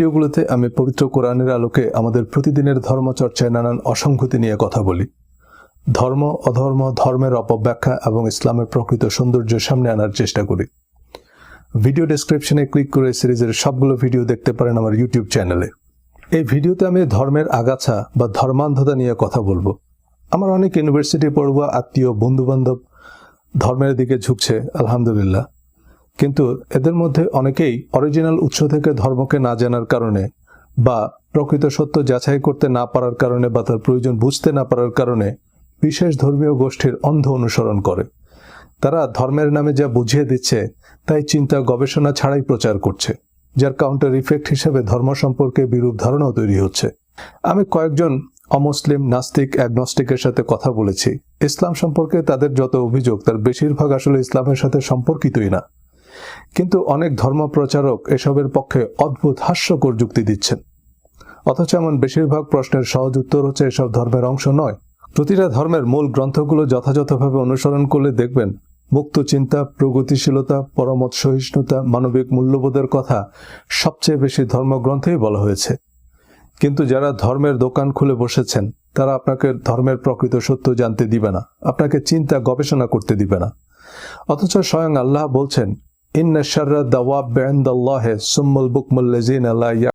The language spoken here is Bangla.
ভিডিওগুলোতে আমি পবিত্র কোরআনের আলোকে আমাদের প্রতিদিনের ধর্মচর্চায় নানান অসংগতি নিয়ে কথা বলি। ধর্ম, অধর্ম, ধর্মের অপব্যাখ্যা এবং ইসলামের প্রকৃত সৌন্দর্য সামনে আনার চেষ্টা করি। ভিডিও ডেসক্রিপশনে ক্লিক করে সিরিজের সবগুলো ভিডিও দেখতে পারেন আমার ইউটিউব চ্যানেলে। এই ভিডিওতে আমি ধর্মের আগাছা বা ধর্মান্ধতা নিয়ে কথা বলবো। আমার অনেক ইউনিভার্সিটি পড়ুয়া আত্মীয়, বন্ধুবান্ধব ধর্মের দিকে ঝুঁকছে, আলহামদুলিল্লাহ। কিন্তু এদের মধ্যে অনেকেই অরিজিনাল উৎস থেকে ধর্মকে না জানার কারণে বা প্রকৃত সত্য যাচাই করতে না পারার কারণে বা তার প্রয়োজন বুঝতে না পারার কারণে বিশেষ ধর্মীয় গোষ্ঠীর অন্ধ অনুসরণ করে। তারা ধর্মের নামে যা বুঝিয়ে দিচ্ছে তাই চিন্তা গবেষণা ছাড়াই প্রচার করছে, যার কাউন্টার ইফেক্ট হিসেবে ধর্ম সম্পর্কে বিরূপ ধারণাও তৈরি হচ্ছে। আমি কয়েকজন অমুসলিম, নাস্তিক, অ্যাগনস্টিকের সাথে কথা বলেছি। ইসলাম সম্পর্কে তাদের যত অভিযোগ তার বেশিরভাগ আসলে ইসলামের সাথে সম্পর্কিতই না। কিন্তু অনেক ধর্ম প্রচারক এসবের পক্ষে অদ্ভুত হাস্যকর যুক্তি দিচ্ছেন, অথচ এমন বেশিরভাগ প্রশ্নের সহজ উত্তর হচ্ছে এসব ধর্মের অংশ নয়। প্রতিটা ধর্মের মূল গ্রন্থগুলো যথাযথভাবে অনুসরণ করলে দেখবেন মুক্ত চিন্তা, প্রগতিশীলতা, পরমত সহিষ্ণুতা, মানবিক মূল্যবোধের কথা সবচেয়ে বেশি ধর্মগ্রন্থেই বলা হয়েছে। কিন্তু যারা ধর্মের দোকান খুলে বসেছেন তারা আপনাকে ধর্মের প্রকৃত সত্য জানতে দিবে না, আপনাকে চিন্তা গবেষণা করতে দিবে না। অথচ স্বয়ং আল্লাহ বলছেন, ইন্না শাররা দাওয়াব ইনদাল্লাহি সুম্মাল বুকমুল লাযিনা লা